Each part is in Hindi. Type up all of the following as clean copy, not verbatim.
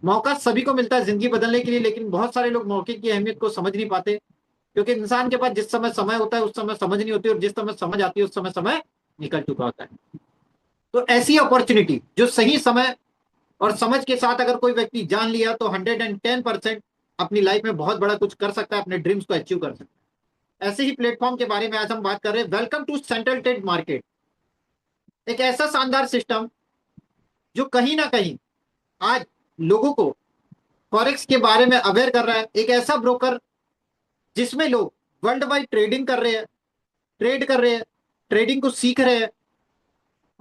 मौका सभी को मिलता है जिंदगी बदलने के लिए, लेकिन बहुत सारे लोग मौके की अहमियत को समझ नहीं पाते, क्योंकि इंसान के पास जिस समय समय होता है उस समय समझ नहीं होती, और जिस समय समझ आती है उस समय समय निकल चुका होता है। तो ऐसी अपॉर्चुनिटी जो सही समय और समझ के साथ अगर कोई व्यक्ति जान लिया तो 110% अपनी लाइफ में बहुत बड़ा कुछ कर सकता है, अपने ड्रीम्स को अचीव कर सकता है। ऐसे ही प्लेटफॉर्म के बारे में आज हम बात कर रहे हैं। Welcome to central trade market, एक ऐसा शानदार सिस्टम जो कहीं ना कहीं आज लोगों को फॉरेक्स के बारे में अवेयर कर रहा है। एक ऐसा ब्रोकर जिसमें लोग वर्ल्ड वाइड ट्रेडिंग कर रहे हैं, ट्रेड कर रहे हैं, ट्रेडिंग को सीख रहे हैं,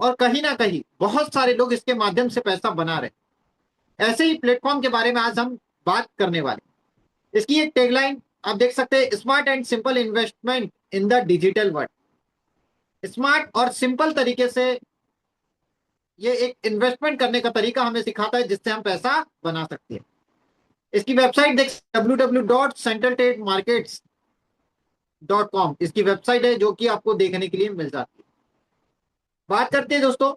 और कहीं ना कहीं बहुत सारे लोग इसके माध्यम से पैसा बना रहे हैं। ऐसे ही प्लेटफॉर्म के बारे में आज हम बात करने वाले हैं। इसकी एक टैगलाइन आप देख सकते हैं, smart and simple investment in the digital world. Smart और सिंपल तरीके से ये एक इन्वेस्टमेंट करने का तरीका हमें सिखाता है जिससे हम पैसा बना सकते हैं। इसकी वेबसाइट देख, www.centraltrademarkets.com इसकी वेबसाइट है, जो कि आपको देखने के लिए मिल जाती है। बात करते हैं दोस्तों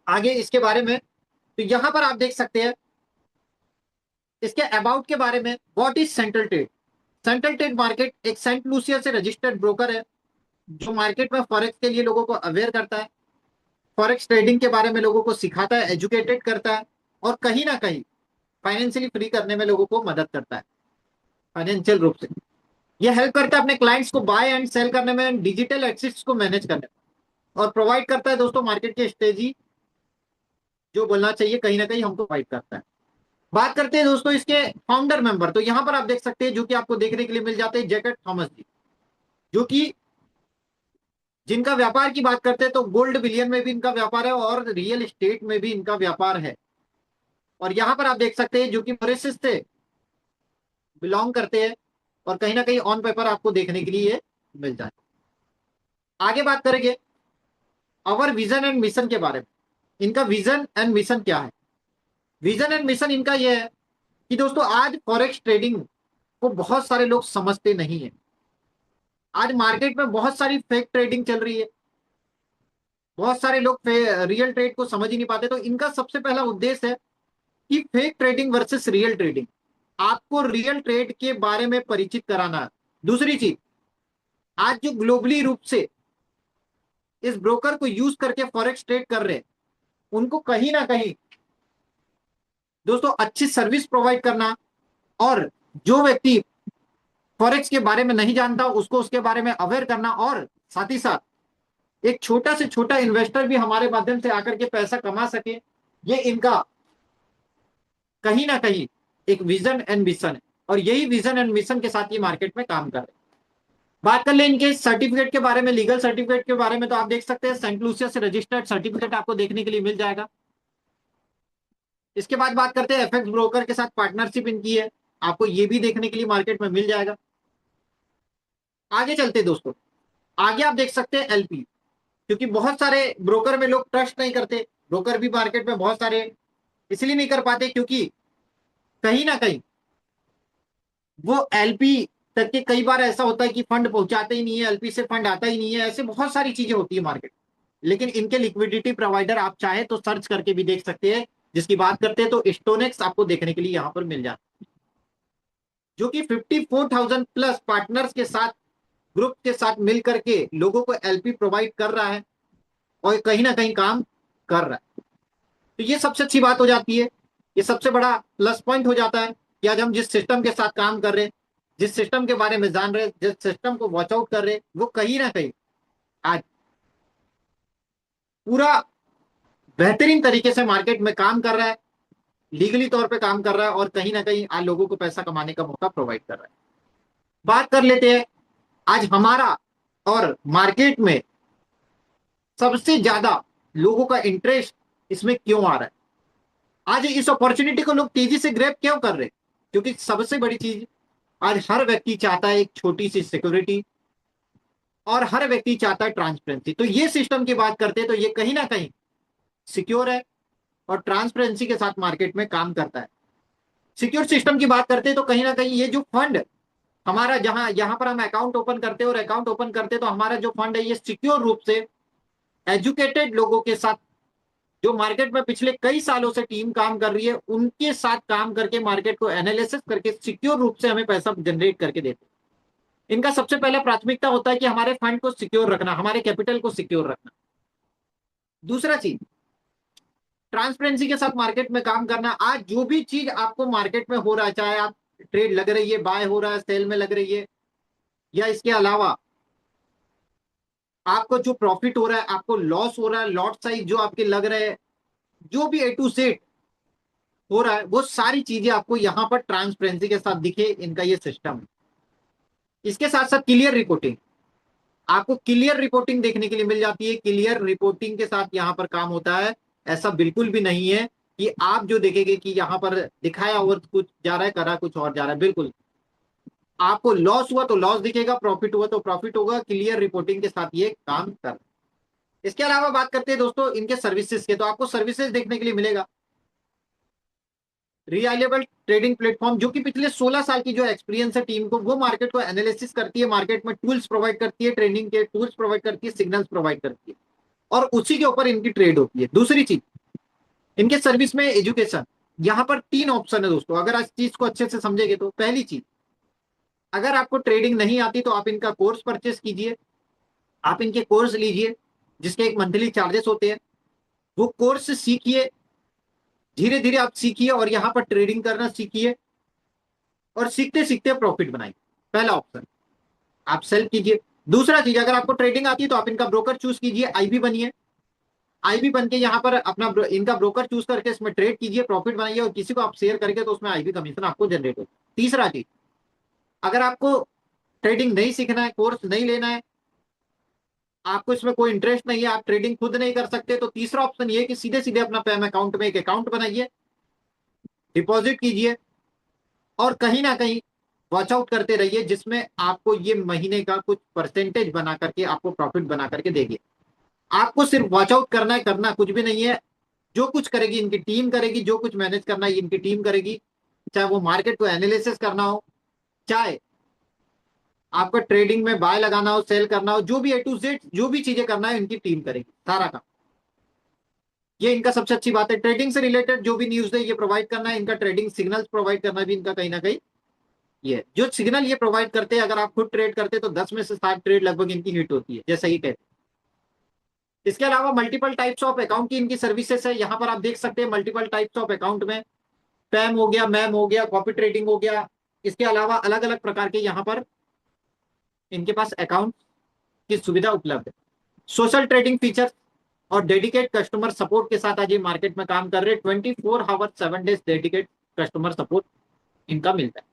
आगे इसके बारे में। तो यहां पर आप देख सकते हैं इसके अबाउट के बारे में। What is central trade? Central trade market एक सेंट लूसिया से रजिस्टर्ड ब्रोकर है जो मार्केट में फॉरेक्स के लिए लोगों को अवेयर करता है, फॉरेक्स ट्रेडिंग के बारे में लोगों को सिखाता है, एजुकेटेड करता है, और कहीं ना कहीं फाइनेंशियली फ्री करने में लोगों को मदद करता है फाइनेंशियल रूप से। यह हेल्प करता है अपने क्लाइंट्स को बाय एंड सेल करने में, डिजिटल एसेट्स को मैनेज करने में, और प्रोवाइड करता है दोस्तों मार्केट की स्ट्रेटेजी जो बोलना चाहिए कहीं ना कहीं हमको प्रोवाइड करता है। बात करते हैं दोस्तों इसके फाउंडर मेंबर। तो यहां पर आप देख सकते हैं जो कि आपको देखने के लिए मिल जाते हैं, जैकेट थॉमस जी, जो कि जिनका व्यापार की बात करते हैं तो गोल्ड बिलियन में भी इनका व्यापार है और रियल एस्टेट में भी इनका व्यापार है। और यहां पर आप देख सकते हैं जो कि मॉरिशस से बिलोंग करते हैं, और कहीं ना कहीं ऑन पेपर आपको देखने के लिए मिल जाए। आगे बात करेंगे अवर विजन एंड मिशन के बारे में। इनका विजन एंड मिशन क्या है? विजन एंड मिशन इनका यह है कि दोस्तों आज फॉरेक्स ट्रेडिंग को बहुत सारे लोग समझते नहीं है। आज मार्केट में बहुत सारी फेक ट्रेडिंग चल रही है, बहुत सारे लोग रियल ट्रेड को समझ ही नहीं पाते। तो इनका सबसे पहला उद्देश्य है कि fake trading versus real trading, आपको रियल ट्रेड के बारे में परिचित कराना है। दूसरी चीज, आज जो ग्लोबली रूप से इस ब्रोकर को यूज करके फॉरेक्स ट्रेड कर रहे हैं, उनको कहीं ना कहीं दोस्तों अच्छी सर्विस प्रोवाइड करना, और जो व्यक्ति फॉरेक्स के बारे में नहीं जानता उसको उसके बारे में अवेयर करना, और साथ ही साथ एक छोटा से छोटा इन्वेस्टर भी हमारे माध्यम से आकर के पैसा कमा सके, ये इनका कहीं ना कहीं एक विजन एंड मिशन है। और यही विजन एंड मिशन के साथ ये मार्केट में काम कर रहे हैं। बात कर ले इनके सर्टिफिकेट के बारे में, लीगल सर्टिफिकेट के बारे में, तो आप देख सकते हैं सेंट लूसिया से रजिस्टर्ड सर्टिफिकेट आपको देखने के लिए मिल जाएगा। इसके बाद बात करते हैं एफएक्स ब्रोकर के साथ पार्टनरशिप इनकी है, आपको ये भी देखने के लिए मार्केट में मिल जाएगा। आगे चलते दोस्तों, आगे आप देख सकते हैं एलपी, क्योंकि बहुत सारे ब्रोकर में लोग ट्रस्ट नहीं करते। ब्रोकर भी मार्केट में बहुत सारे इसलिए नहीं कर पाते क्योंकि कहीं ना कहीं वो एलपी तक के कई बार ऐसा होता है कि फंड पहुंचाते ही नहीं है, एलपी से फंड आता ही नहीं है, ऐसे बहुत सारी चीजें होती है मार्केट। लेकिन इनके लिक्विडिटी प्रोवाइडर आप चाहे तो सर्च करके भी देख सकते हैं। जिसकी बात करते हैं तो स्टोनेक्स आपको देखने के लिए यहां पर मिल जाता है, जो कि 54,000 प्लस पार्टनर्स के साथ, ग्रुप के साथ मिलकर के लोगों को एलपी प्रोवाइड कर रहा है, और कहीं ना कहीं काम कर रहा है। तो ये सबसे अच्छी बात हो जाती है, ये सबसे बड़ा प्लस पॉइंट हो जाता है कि आज हम जिस सिस्टम के साथ काम कर रहे हैं, जिस सिस्टम के बारे में जान रहे हैं, जिस सिस्टम को वॉच आउट कर रहे हैं, वो कहीं ना कहीं आज पूरा बेहतरीन तरीके से मार्केट में काम कर रहा है, लीगली तौर पे काम कर रहा है, और कहीं ना कहीं आज लोगों को पैसा कमाने का मौका प्रोवाइड कर रहा है। बात कर लेते हैं आज हमारा और मार्केट में सबसे ज्यादा लोगों का इंटरेस्ट इसमें क्यों आ रहा है, आज इस अपॉर्चुनिटी को लोग तेजी से ग्रैब क्यों कर रहे हैं? क्योंकि सबसे बड़ी चीज, आज हर व्यक्ति चाहता है एक छोटी सी सिक्योरिटी, और हर व्यक्ति चाहता है ट्रांसपेरेंसी। तो ये सिस्टम की बात करते हैं तो ये कहीं ना कहीं सिक्योर है और ट्रांसपेरेंसी के साथ मार्केट में काम करता है। सिक्योर सिस्टम की बात करते हैं तो कहीं ना कहीं ये जो फंड हमारा, जहां यहां पर हम अकाउंट ओपन करते हैं और अकाउंट ओपन करते हैं, तो हमारा जो फंड है ये सिक्योर रूप से एजुकेटेड लोगों के साथ जो मार्केट में पिछले कई सालों से टीम काम कर रही है, उनके साथ काम करके मार्केट को एनालिसिस करके सिक्योर रूप से हमें पैसा जनरेट करके देते हैं। इनका सबसे पहला प्राथमिकता होता है कि हमारे फंड को सिक्योर रखना, हमारे कैपिटल को सिक्योर रखना। दूसरा चीज, ट्रांसपेरेंसी के साथ मार्केट में काम करना। आज जो भी चीज आपको मार्केट में हो रहा है, चाहे आप ट्रेड लग रही है, बाय हो रहा है, सेल में लग रही है, या इसके अलावा आपको जो प्रॉफिट हो रहा है, आपको लॉस हो रहा है, लॉट साइज जो आपके लग रहे हैं, जो भी ए टू जेड हो रहा है, वो सारी चीजें आपको यहां पर ट्रांसपेरेंसी के साथ दिखे। इनका ये सिस्टम है। इसके साथ साथ क्लियर रिपोर्टिंग, आपको क्लियर रिपोर्टिंग देखने के लिए मिल जाती है। क्लियर रिपोर्टिंग के साथ यहां पर काम होता है। ऐसा बिल्कुल भी नहीं है कि आप जो देखेंगे कि यहां पर दिखाया और कुछ जा रहा है, करा कुछ और जा रहा है। बिल्कुल, आपको लॉस हुआ तो लॉस दिखेगा, प्रॉफिट हुआ तो प्रॉफिट होगा। क्लियर रिपोर्टिंग के साथ ये काम कर। इसके अलावा बात करते हैं दोस्तों इनके सर्विसेज के, तो आपको सर्विसेज देखने के लिए मिलेगा। रिलायबल ट्रेडिंग प्लेटफॉर्म, जो कि पिछले 16 साल की जो एक्सपीरियंस है टीम को, वो मार्केट को एनालिसिस करती है, मार्केट में टूल्स प्रोवाइड करती है, ट्रेडिंग के टूल्स प्रोवाइड करती है, सिग्नल्स प्रोवाइड करती है, और उसी के ऊपर इनकी ट्रेड होती है। दूसरी चीज, इनके सर्विस में एजुकेशन। यहां पर 3 ऑप्शन है दोस्तों, अगर इस चीज को अच्छे से समझेंगे तो। पहली चीज, अगर आपको ट्रेडिंग नहीं आती तो आप इनका कोर्स परचेस कीजिए, आप इनके कोर्स लीजिए, जिसके एक मंथली चार्जेस होते हैं। वो कोर्स सीखिए, धीरे धीरे आप सीखिए और यहां पर ट्रेडिंग करना सीखिए, और सीखते सीखते प्रॉफिट बनाइए। पहला ऑप्शन, आप सेल कीजिए। दूसरा चीज, अगर आपको ट्रेडिंग आती है तो आप इनका ब्रोकर चूज कीजिए, आईबी बनिए। आईबी बन के यहाँ पर अपना इनका ब्रोकर चूज करके इसमें ट्रेड कीजिए, प्रॉफिट बनाइए, और किसी को आप शेयर करके तो उसमें आईबी कमीशन आपको जनरेट हो। तीसरा चीज, अगर आपको ट्रेडिंग नहीं सीखना है, कोर्स नहीं लेना है, आपको इसमें कोई इंटरेस्ट नहीं है, आप ट्रेडिंग खुद नहीं कर सकते, तो तीसरा ऑप्शन ये है कि सीधे सीधे अपना पैम अकाउंट में एक अकाउंट बनाइए, डिपॉजिट कीजिए, और कहीं ना कहीं वॉच आउट करते रहिए, जिसमें आपको ये महीने का कुछ परसेंटेज बना करके आपको प्रॉफिट बना करके देगी। आपको सिर्फ वॉच आउट करना है, करना कुछ भी नहीं है। जो कुछ करेगी इनकी टीम करेगी, जो कुछ मैनेज करना है इनकी टीम करेगी। चाहे वो मार्केट को एनालिसिस करना हो, चाहे आपका ट्रेडिंग में बाय लगाना हो, सेल करना हो, जो भी ए टू जेड जो भी चीजें करना है इनकी टीम करेगी सारा काम। ये इनका सबसे अच्छी बात है। ट्रेडिंग से रिलेटेड जो भी न्यूज है ये प्रोवाइड करना है, इनका ट्रेडिंग सिग्नल्स प्रोवाइड करना भी इनका कहीं ना कहीं ये जो सिग्नल ये प्रोवाइड करते हैं। अगर आप खुद ट्रेड करते हैं तो 10 में से 7 ट्रेड लगभग इनकी हिट होती है, जैसा ही कहते हैं। इसके अलावा मल्टीपल टाइप्स ऑफ अकाउंट की इनकी सर्विसेज है। यहाँ पर आप देख सकते हैं मल्टीपल टाइप्स ऑफ अकाउंट में पैम हो गया, मैम हो गया, कॉपी ट्रेडिंग हो गया। इसके अलावा अलग अलग प्रकार के यहाँ पर इनके पास अकाउंट की सुविधा उपलब्ध है। सोशल ट्रेडिंग फीचर और डेडिकेट कस्टमर सपोर्ट के साथ आज ये मार्केट में काम कर रहे हैं। 24 hour 7 days dedicate customer support इनका मिलता है।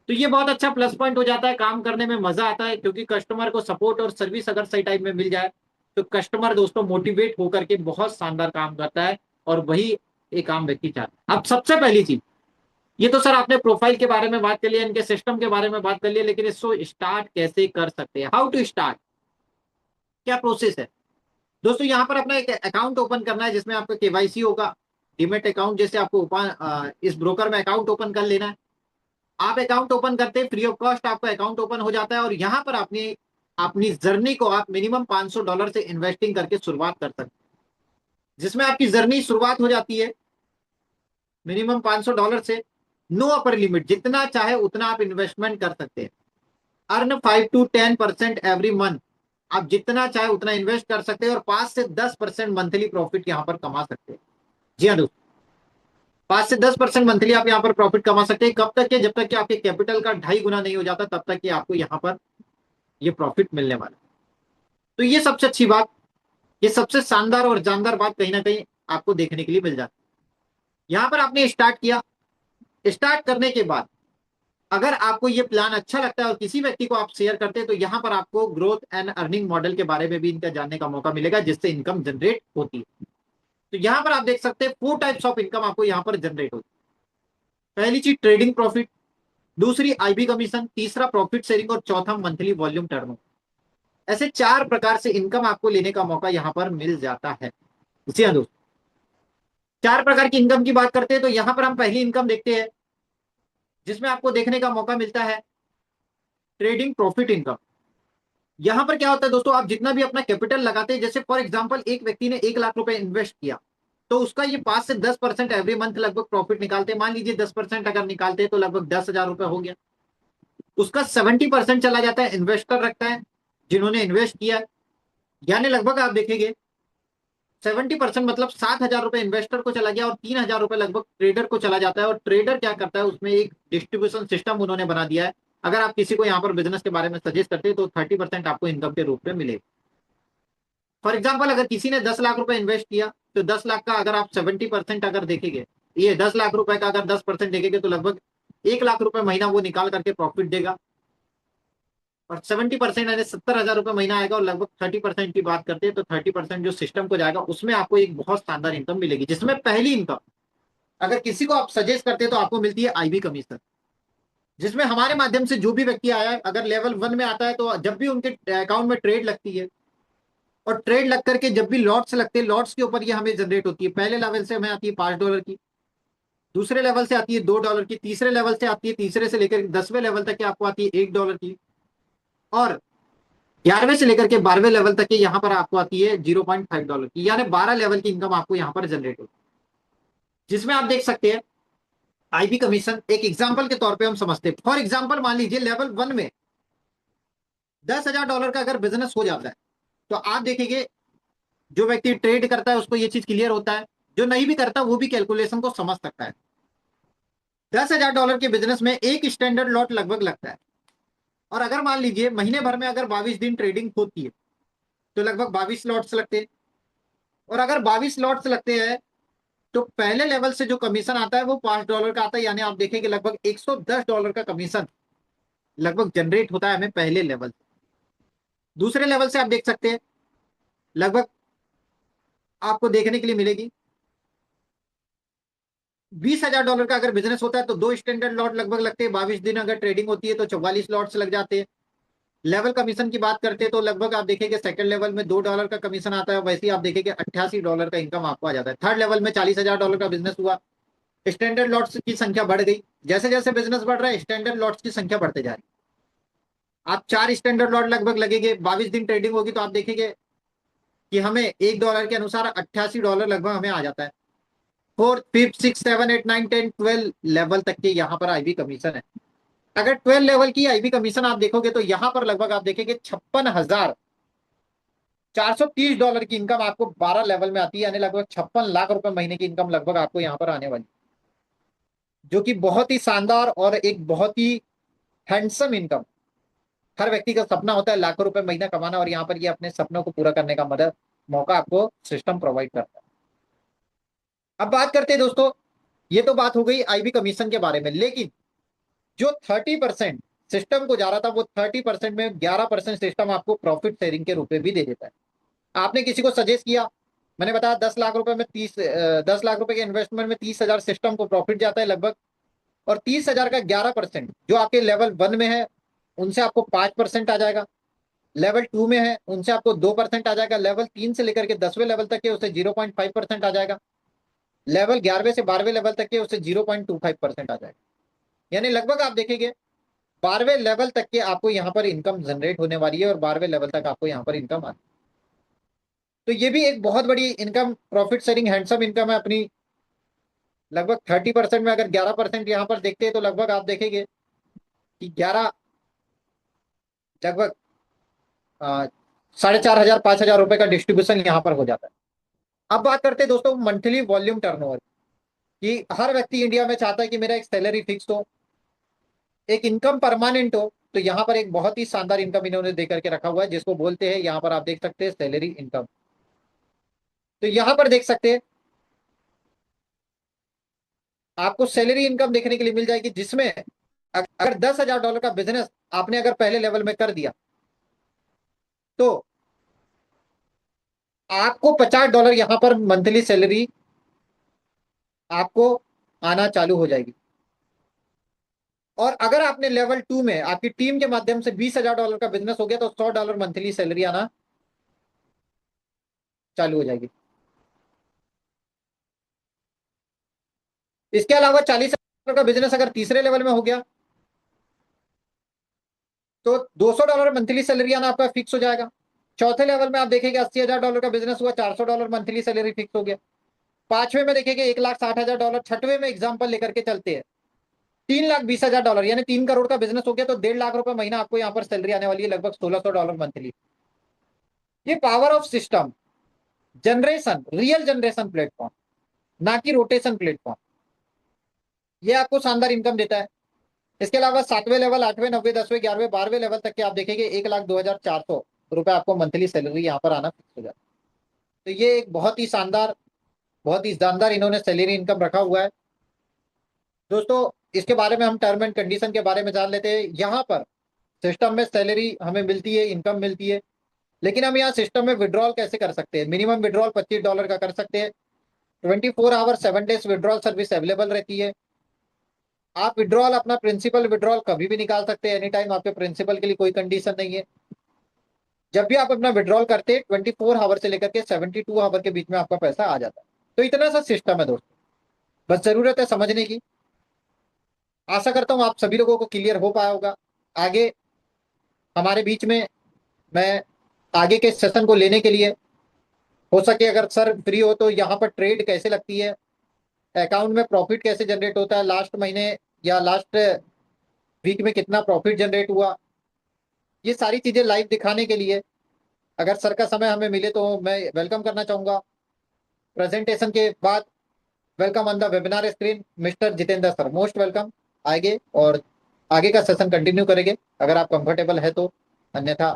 तो ये बहुत अच्छा प्लस पॉइंट हो जाता है, काम करने में मजा आता है, क्योंकि कस्टमर को सपोर्ट और सर्विस अगर सही टाइम में मिल जाए तो कस्टमर दोस्तों मोटिवेट होकर के बहुत शानदार काम करता है, और वही एक आम व्यक्ति चाहता है। अब सबसे पहली चीज, ये तो सर आपने प्रोफाइल के बारे में बात कर लिया, इनके सिस्टम के बारे में बात कर लिया, लेकिन इसको स्टार्ट कैसे कर सकते हैं, हाउ टू स्टार्ट, क्या प्रोसेस है दोस्तों। यहाँ पर अपना एक अकाउंट ओपन करना है, जिसमें आपका केवाईसी होगा, डीमेट अकाउंट जैसे आपको इस ब्रोकर में अकाउंट ओपन कर लेना है। आप अकाउंट ओपन करते हैं, फ्री ऑफ कॉस्ट आपका अकाउंट ओपन हो जाता है, और यहाँ पर अपनी अपनी जर्नी को आप मिनिमम $500 से इन्वेस्टिंग करके शुरुआत कर सकते हैं, जिसमें आपकी जर्नी शुरुआत हो जाती है मिनिमम $500 से। नो अपर लिमिट, जितना चाहे उतना आप इन्वेस्टमेंट कर सकते हैं। अर्न 5 to 10% एवरी मंथ, आप जितना चाहे उतना इन्वेस्ट कर सकते हैं, और 5 से 10% मंथली प्रॉफिट यहाँ पर कमा सकते हैं। जी हाँ दोस्तों, 5 से 10% मंथली आप यहाँ पर प्रॉफिट कमा सकते हैं। कब तक के, जब तक कि आपके कैपिटल का 2.5 गुना नहीं हो जाता, तब तक कि आपको यहाँ पर ये प्रॉफिट मिलने वाला है। तो ये सबसे अच्छी बात, ये सबसे शानदार और जानदार बात कहीं ना कहीं आपको देखने के लिए मिल जाती है। यहाँ पर आपने स्टार्ट किया, स्टार्ट करने के बाद अगर आपको ये प्लान अच्छा लगता है और किसी व्यक्ति को आप शेयर करते हैं, तो यहाँ पर आपको ग्रोथ एंड अर्निंग मॉडल के बारे में भी इनका जानने का मौका मिलेगा, जिससे इनकम जनरेट होती है। तो यहाँ पर आप देख सकते हैं 4 टाइप्स ऑफ इनकम आपको यहाँ पर जनरेट होती है। पहली चीज ट्रेडिंग प्रॉफिट, दूसरी आईबी कमीशन, तीसरा प्रॉफिट शेयरिंग, और चौथा मंथली वॉल्यूम टर्न। ऐसे 4 प्रकार से इनकम आपको लेने का मौका यहाँ पर मिल जाता है। जी हाँ दोस्तों, 4 प्रकार की इनकम की बात करते हैं, तो यहाँ पर हम पहली इनकम देखते हैं, जिसमें आपको देखने का मौका मिलता है ट्रेडिंग प्रॉफिट इनकम। यहां पर क्या होता है दोस्तों, आप जितना भी अपना कैपिटल लगाते हैं, जैसे फॉर एग्जांपल एक व्यक्ति ने 1 लाख रुपए इन्वेस्ट किया, तो उसका ये 5 से 10% एवरी मंथ लगभग प्रॉफिट निकालते हैं। मान लीजिए 10% अगर निकालते हैं तो लगभग 10,000 रुपए हो गया। उसका 70% चला जाता है, इन्वेस्टर रखता है जिन्होंने इन्वेस्ट किया है। यानी लगभग आप देखेंगे 70% मतलब 7,000 रुपए इन्वेस्टर को चला गया और 3,000 रुपए लगभग ट्रेडर को चला जाता है। और ट्रेडर क्या करता है, उसमें एक डिस्ट्रीब्यूशन सिस्टम उन्होंने बना दिया है। अगर आप किसी को यहाँ पर बिजनेस के बारे में सजेस्ट करते हैं तो 30% आपको इनकम के रूप में मिलेगा। फॉर एग्जाम्पल अगर किसी ने 10 लाख रुपए इन्वेस्ट किया तो 10 लाख का अगर आप 70% अगर देखेंगे, ये 10 लाख रुपए का अगर 10% देखेंगे तो लगभग 1 लाख रुपए महीना वो निकाल करके प्रॉफिट देगा। और 70% यानी 70,000 रुपए महीना आएगा। और लगभग 30% की बात करते हैं तो 30% जो सिस्टम को जाएगा उसमें आपको एक बहुत शानदार इनकम मिलेगी, जिसमें पहली इनकम अगर किसी को आप सजेस्ट करते हैं तो आपको मिलती है आईबी कमीशन। जिसमें हमारे माध्यम से जो भी व्यक्ति आया है अगर लेवल 1 में आता है तो जब भी उनके अकाउंट में ट्रेड लगती है और ट्रेड लग करके जब भी लॉट्स लगते हैं, लॉट्स के ऊपर ये हमें जनरेट होती है। पहले लेवल से हमें आती है $5 की, दूसरे लेवल से आती है $2 की, तीसरे लेवल से आती है, तीसरे से लेकर 10वें लेवल तक की आपको आती है $1 की, और 11वें से लेकर के 12वें लेवल तक की यहाँ पर आपको आती है $0.5 की। यानी 12 लेवल की इनकम आपको यहाँ पर जनरेट होती है। जिसमें आप देख सकते हैं आईबी कमीशन एक एग्जाम्पल के तौर पे हम समझते हैं। फॉर एग्जाम्पल मान लीजिए लेवल 1 में $10,000 का अगर बिजनेस हो जाता है तो आप देखेंगे जो व्यक्ति ट्रेड करता है उसको ये चीज क्लियर होता है, जो नहीं भी करता वो भी कैलकुलेशन को समझ सकता है। $10,000 के बिजनेस में एक स्टैंडर्ड लॉट लगभग लगता है। और अगर मान लीजिए महीने भर में अगर 22 दिन ट्रेडिंग होती है तो लगभग 22 लॉट्स लगते हैं। और अगर 22 लॉट्स लगते हैं तो पहले लेवल से जो कमीशन आता है वो $5 का आता है। यानी आप देखेंगे लगभग $110 का कमीशन लगभग जनरेट होता है हमें पहले लेवल से। दूसरे लेवल से आप देख सकते हैं लगभग आपको देखने के लिए मिलेगी $20,000 का अगर बिजनेस होता है तो 2 स्टैंडर्ड लॉट लगभग लगते हैं। 22 दिन अगर ट्रेडिंग होती है तो 44 लॉट्स लग जाते हैं। लेवल कमीशन की बात करते हैं तो लगभग आप देखेंगे सेकंड लेवल में $2 का कमीशन आता है, वैसे ही आप देखेंगे $88 का इनकम आपको आ जाता है। थर्ड लेवल में $40,000 का बिजनेस हुआ, स्टैंडर्ड लॉट्स की संख्या बढ़ गई। जैसे जैसे बिजनेस बढ़ रहा है स्टैंडर्ड लॉट्स की संख्या बढ़ते जा रही है। आप 4 स्टैंडर्ड लॉट लगभग लगेंगे, 22 दिन ट्रेडिंग होगी तो आप देखेंगे कि हमें $1 के अनुसार $88 लगभग हमें आ जाता है। Fourth, fifth, six, seven, eight, nine, 10, 12 level तक के यहाँ पर आईबी कमीशन है। अगर 12 लेवल की आईबी कमीशन आप देखोगे तो यहाँ पर लगभग आप देखेंगे $56,430 की इनकम आपको 12 लेवल में आती है। यानी लगभग 56 लाख रुपए महीने की इनकम लगभग आपको यहाँ पर आने वाली, जो कि बहुत ही शानदार और एक बहुत ही हैंडसम इनकम। हर व्यक्ति का सपना होता है लाखों रुपए महीना कमाना, और यहाँ पर ये अपने सपनों को पूरा करने का मदद मौका आपको सिस्टम प्रोवाइड करता है। अब बात करते हैं दोस्तों, ये तो बात हो गई आईबी कमीशन के बारे में, लेकिन जो 30% सिस्टम को जा रहा था वो 30% में 11% सिस्टम आपको प्रॉफिट शेयरिंग के रूप में भी दे देता है। आपने किसी को सजेस्ट किया, मैंने बताया 10 लाख रुपए में 10 लाख रुपए के इन्वेस्टमेंट में 30,000 सिस्टम को प्रॉफिट जाता है लगभग। और 30,000 का 11% जो आपके लेवल 1 में है उनसे आपको 5% आ जाएगा, लेवल 2 में है उनसे आपको 2% आ जाएगा, लेवल 3 से लेकर के 10वें लेवल तक के उसे 0.5% आ जाएगा, लेवल 11वें से 12वें लेवल तक के उसे 0.25% आ जाएगा। यानी लगभग आप देखेंगे 12वें लेवल तक के आपको यहाँ पर इनकम जनरेट होने वाली है और 12वें लेवल तक आपको यहाँ पर इनकम आती है। तो ये भी एक बहुत बड़ी income, profit sharing handsome income है अपनी। लगभग 30% में अगर 11% यहाँ पर देखते हैं तो लगभग आप देखेंगे कि 11 लगभग 4,500 5,000 रुपए का डिस्ट्रीब्यूशन यहाँ पर हो जाता है। अब बात करते हैं दोस्तों मंथली वॉल्यूम टर्नओवर कि हर व्यक्ति इंडिया में चाहता है कि मेरा एक सैलरी फिक्स हो, एक इनकम परमानेंट हो। तो यहाँ पर एक बहुत ही शानदार इनकम इन्होंने दे करके रखा हुआ है जिसको बोलते हैं, यहाँ पर आप देख सकते हैं सैलरी इनकम। तो यहाँ पर देख सकते हैं आपको सैलरी इनकम देखने के लिए मिल जाएगी, जिसमें अगर $10,000 का बिजनेस आपने अगर पहले लेवल में कर दिया तो आपको $50 यहां पर मंथली सैलरी आपको आना चालू हो जाएगी। और अगर आपने लेवल 2 में आपकी टीम के माध्यम से $20,000 का बिजनेस हो गया तो $100 मंथली सैलरी आना चालू हो जाएगी। इसके अलावा $40,000 का बिजनेस अगर तीसरे लेवल में हो गया तो $200 मंथली सैलरी आना आपका फिक्स हो जाएगा। चौथे लेवल में आप देखेंगे $80,000 का बिजनेस हुआ, $400 मंथली सैलरी फिक्स हो गया। पांचवे में देखेंगे 1,60,000 डॉलर, छठवें में एग्जाम्पल लेकर के चलते हैं 3,20,000 डॉलर, यानी 3 करोड़ का बिजनेस हो गया तो 1.5 लाख रुपए महीना आपको यहाँ पर सैलरी आने वाली है, लगभग $1,600 मंथली। ये power of system, generation, real generation platform, ना कि रोटेशन प्लेटफॉर्म, ये आपको शानदार इनकम देता है। इसके अलावा 7वें लेवल, 8वें, 9वें, 10वें, 11वें, 12वें लेवल तक के आप देखेंगे 1,02,400 रुपए आपको मंथली सैलरी यहाँ पर आना फिक्स हो जाता है। तो ये एक बहुत ही शानदार इन्होंने सैलरी इनकम रखा हुआ है दोस्तों। इसके बारे में हम टर्म एंड कंडीशन के बारे में जान लेते हैं। यहाँ पर सिस्टम में सैलरी हमें मिलती है, इनकम मिलती है, लेकिन हम यहाँ सिस्टम में विड्रॉल कैसे कर सकते हैं? मिनिमम विड्रॉल $25 का कर सकते हैं। 24 hour 7 days withdrawal service available रहती है। आप विड्रॉल, अपना प्रिंसिपल विड्रॉल कभी भी निकाल सकते हैं, एनी टाइम। आपके प्रिंसिपल के लिए कोई कंडीशन नहीं है। जब भी आप अपना विड्रॉल करते हैं 24 आवर से लेकर के 72 आवर के बीच में आपका पैसा आ जाता है। तो इतना सा सिस्टम है दोस्तों, बस जरूरत है समझने की। आशा करता हूँ आप सभी लोगों को क्लियर हो पाया होगा। आगे हमारे बीच में, मैं आगे के सेशन को लेने के लिए, हो सके अगर सर फ्री हो तो यहाँ पर ट्रेड कैसे लगती है, अकाउंट में प्रॉफिट कैसे जनरेट होता है, लास्ट महीने या लास्ट वीक में कितना प्रॉफिट जनरेट हुआ, ये सारी चीजें लाइव दिखाने के लिए अगर सर का समय हमें मिले तो मैं वेलकम करना चाहूंगा। प्रेजेंटेशन के बाद welcome on the webinar screen mister Jitendra sir, most welcome. आगे और आगे का सेशन कंटिन्यू करेंगे अगर आप कंफर्टेबल है तो, अन्यथा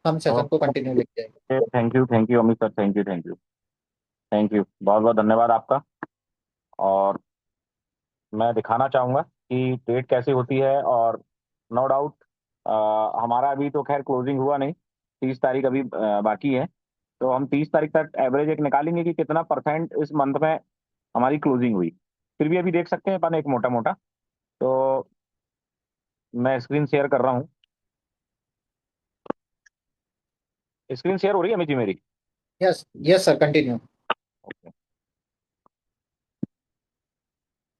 हम सेशन को कंटिन्यू लेके जाएंगे। Thank you Amit sir, thank you, बहुत बहुत धन्यवाद आपका। और मैं दिखाना चाहूँगा कि ट्रेड कैसे होती है। और नो डाउट हमारा अभी तो खैर क्लोजिंग हुआ नहीं, 30 तारीख अभी बाकी है। तो हम 30 तारीख तक एवरेज एक निकालेंगे कि कितना परसेंट इस मंथ में हमारी क्लोजिंग हुई। फिर भी अभी देख सकते हैं अपन एक मोटा मोटा। तो मैं स्क्रीन शेयर कर रहा हूँ। स्क्रीन शेयर हो रही है अमित जी मेरी? Yes yes sir, continue. Okay.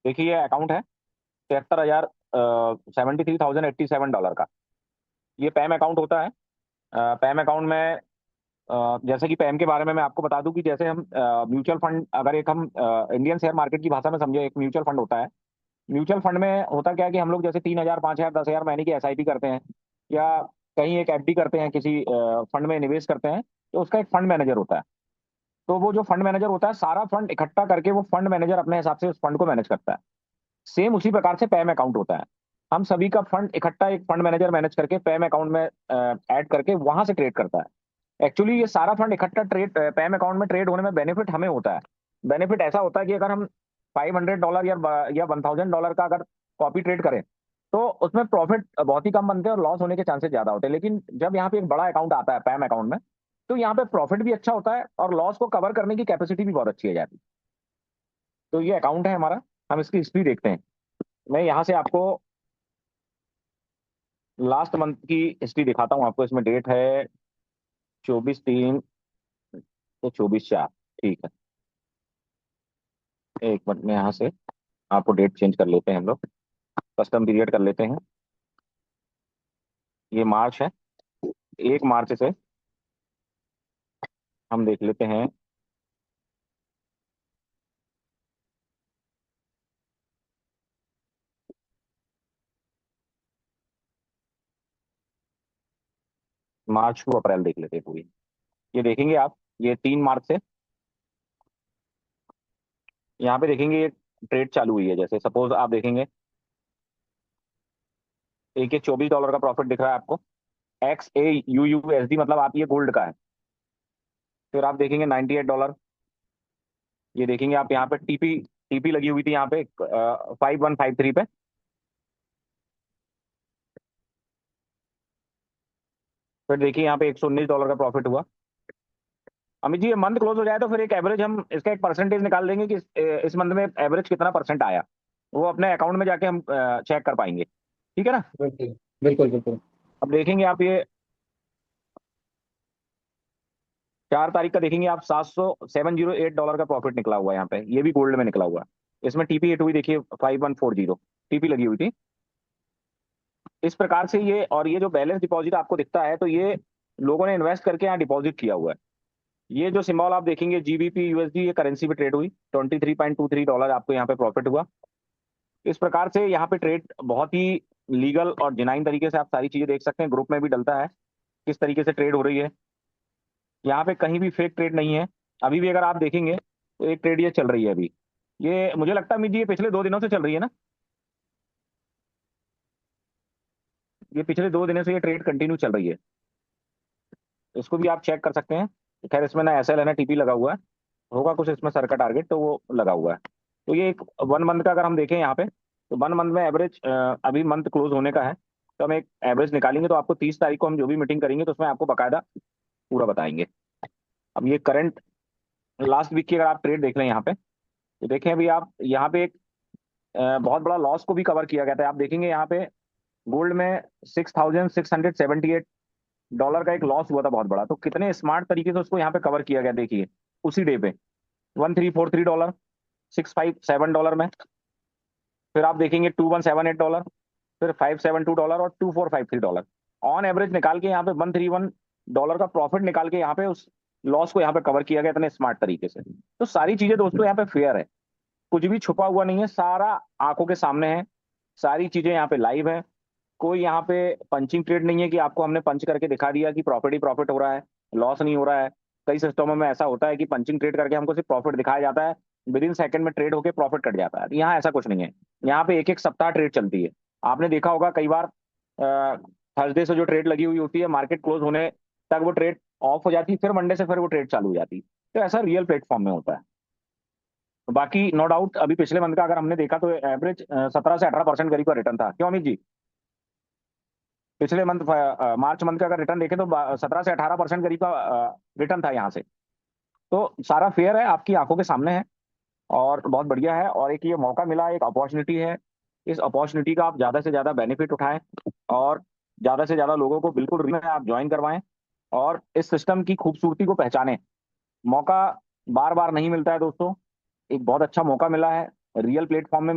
देखिए ये अकाउंट है 73,000 $73,087 का। ये पैम अकाउंट होता है। पैम अकाउंट में जैसे कि पैम के बारे में मैं आपको बता दूं कि जैसे हम म्यूचुअल फंड, अगर एक हम इंडियन शेयर मार्केट की भाषा में समझे, एक म्यूचुअल फंड होता है। म्यूचुअल फंड में होता क्या है कि हम लोग जैसे 3,000, 5,000, 10,000 महीने की एसआईपी करते हैं, या कहीं एक एफडी करते हैं, किसी फंड में निवेश करते हैं, तो उसका एक फंड मैनेजर होता है। तो वो जो फंड मैनेजर होता है सारा फंड इकट्ठा करके वो फंड मैनेजर अपने हिसाब से उस फंड को मैनेज करता है। सेम उसी प्रकार से पैम अकाउंट होता है। हम सभी का फंड इकट्ठा एक फंड मैनेजर मैनेज करके पैम अकाउंट में ऐड करके वहां से ट्रेड करता है। एक्चुअली ये सारा फंड इकट्ठा ट्रेड पैम अकाउंट में ट्रेड होने में बेनिफिट हमें होता है। बेनिफिट ऐसा होता है कि अगर हम $500 या $1,000 का अगर कॉपी ट्रेड करें तो उसमें प्रॉफिट बहुत ही कम बनते हैं और लॉस होने के चांसेस ज्यादा होते हैं। लेकिन जब यहाँ पे एक बड़ा अकाउंट आता है पैम अकाउंट में, तो यहाँ पे प्रॉफिट भी अच्छा होता है और लॉस को कवर करने की कैपेसिटी भी बहुत अच्छी है जाती है। तो ये अकाउंट है हमारा। हम इसकी हिस्ट्री देखते हैं। मैं यहाँ से आपको लास्ट मंथ की हिस्ट्री दिखाता हूँ। आपको इसमें डेट है 24/3 तो 24/4। ठीक है, एक मिनट में यहाँ से आपको डेट चेंज कर लेते हैं हम लोग, कस्टम पीरियड कर लेते हैं। ये मार्च है, 1 मार्च से हम देख लेते हैं। मार्च टू अप्रैल देख लेते हैं पूरी। ये देखेंगे आप, ये 3 मार्च से यहाँ पे देखेंगे ये ट्रेड चालू हुई है। जैसे सपोज आप देखेंगे एक ये $24 का प्रॉफिट दिख रहा है आपको, XAUUSD, मतलब आप ये गोल्ड का है। फिर आप देखेंगे $98, ये देखेंगे आप यहाँ पे टीपी टीपी लगी हुई थी यहाँ पे 5153 पे। फिर देखिए यहाँ पे $119 का प्रॉफिट हुआ। अमित जी ये मंथ क्लोज हो जाए तो फिर एक एवरेज हम इसका एक परसेंटेज निकाल देंगे कि इस मंथ में एवरेज कितना परसेंट आया। वो अपने अकाउंट में जाके हम चेक कर पाएंगे। ठीक है ना? बिल्कुल बिल्कुल बिल्कुल। अब देखेंगे आप ये 4 तारीख का देखेंगे आप $708 का प्रॉफिट निकला हुआ है यहाँ पे। ये भी गोल्ड में निकला हुआ है। इसमें टीपी एट हुई देखिए 5140 टीपी लगी हुई थी। इस प्रकार से ये, और ये जो बैलेंस डिपॉजिट आपको दिखता है तो ये लोगों ने इन्वेस्ट करके यहाँ डिपॉजिट किया हुआ है। ये जो सिंबल आप देखेंगे जीबीपी यूएसडी, ये करेंसी पे ट्रेड हुई, $23.23 आपको यहाँ पे प्रॉफिट हुआ। इस प्रकार से यहाँ पे ट्रेड बहुत ही लीगल और जेन्युइन तरीके से आप सारी चीजें देख सकते हैं, ग्रुप में भी डलता है किस तरीके से ट्रेड हो रही है। यहाँ पे कहीं भी फेक ट्रेड नहीं है। अभी भी अगर आप देखेंगे तो एक ट्रेड ये चल रही है अभी, ये मुझे लगता है अमित जी ये पिछले 2 दिनों से चल रही है ना, ये पिछले 2 दिनों से ये ट्रेड कंटिन्यू चल रही है। इसको भी आप चेक कर सकते हैं। खैर इसमें ना एसएल है ना टीपी लगा हुआ है, होगा कुछ इसमें सर का टारगेट तो वो लगा हुआ है। तो ये एक 1 मंथ का अगर हम देखें यहाँ पे, तो 1 मंथ में एवरेज, अभी मंथ क्लोज होने का है, तो हम एक एवरेज निकालेंगे तो आपको 30 तारीख को हम जो भी मीटिंग करेंगे तो उसमें आपको बकायदा पूरा बताएंगे। अब ये करंट लास्ट वीक की अगर आप ट्रेड देख लें यहाँ पे, तो देखें अभी आप यहाँ पे एक बहुत बड़ा लॉस को भी कवर किया गया था। आप देखेंगे यहाँ पे गोल्ड में $6,678 का एक लॉस हुआ था बहुत बड़ा, तो कितने स्मार्ट तरीके से उसको यहाँ पे कवर किया गया देखिए उसी डे पे, $1343, $657 में। फिर आप देखेंगे $2178, फिर $572 और $2453। ऑन एवरेज निकाल के यहाँ पे $131 का प्रॉफिट निकाल के यहाँ पे उस लॉस को यहाँ पे कवर किया गया इतने स्मार्ट तरीके से। तो सारी चीजें दोस्तों यहाँ पे फेयर है, कुछ भी छुपा हुआ नहीं है, सारा आंखों के सामने है, सारी चीजें यहाँ पे लाइव है। कोई यहाँ पे पंचिंग ट्रेड नहीं है कि आपको हमने पंच करके दिखा दिया कि प्रॉफिट ही प्रॉफिट हो रहा है, लॉस नहीं हो रहा है। कई सिस्टमों में ऐसा होता है कि पंचिंग ट्रेड करके हमको सिर्फ प्रॉफिट दिखाया जाता है, विद इन सेकंड में ट्रेड होके प्रॉफिट कट जाता है। यहाँ ऐसा कुछ नहीं है, यहाँ पे एक एक सप्ताह ट्रेड चलती है। आपने देखा होगा कई बार थर्सडे से जो ट्रेड लगी हुई होती है, मार्केट क्लोज होने तक वो ट्रेड ऑफ हो जाती है, फिर मंडे से फिर वो ट्रेड चालू हो जाती है। तो ऐसा रियल प्लेटफॉर्म में होता है। तो बाकी नो डाउट अभी पिछले मंथ का अगर हमने देखा तो एवरेज 17 से 18% करीब का रिटर्न था, क्यों अमित जी? पिछले मंथ मार्च मंथ का अगर रिटर्न देखें तो 17 से 18% करीब का रिटर्न था यहाँ से। तो सारा फेयर है, आपकी आंखों के सामने है और बहुत बढ़िया है। और एक ये मौका मिला, एक अपॉर्चुनिटी है, इस अपॉर्चुनिटी का आप ज्यादा से ज्यादा बेनिफिट उठाएं और ज्यादा से ज्यादा लोगों को बिल्कुल में आप ज्वाइन करवाएं और इस सिस्टम की खूबसूरती को पहचानें। मौका बार बार नहीं मिलता है दोस्तों, एक बहुत अच्छा मौका मिला है, रियल प्लेटफॉर्म में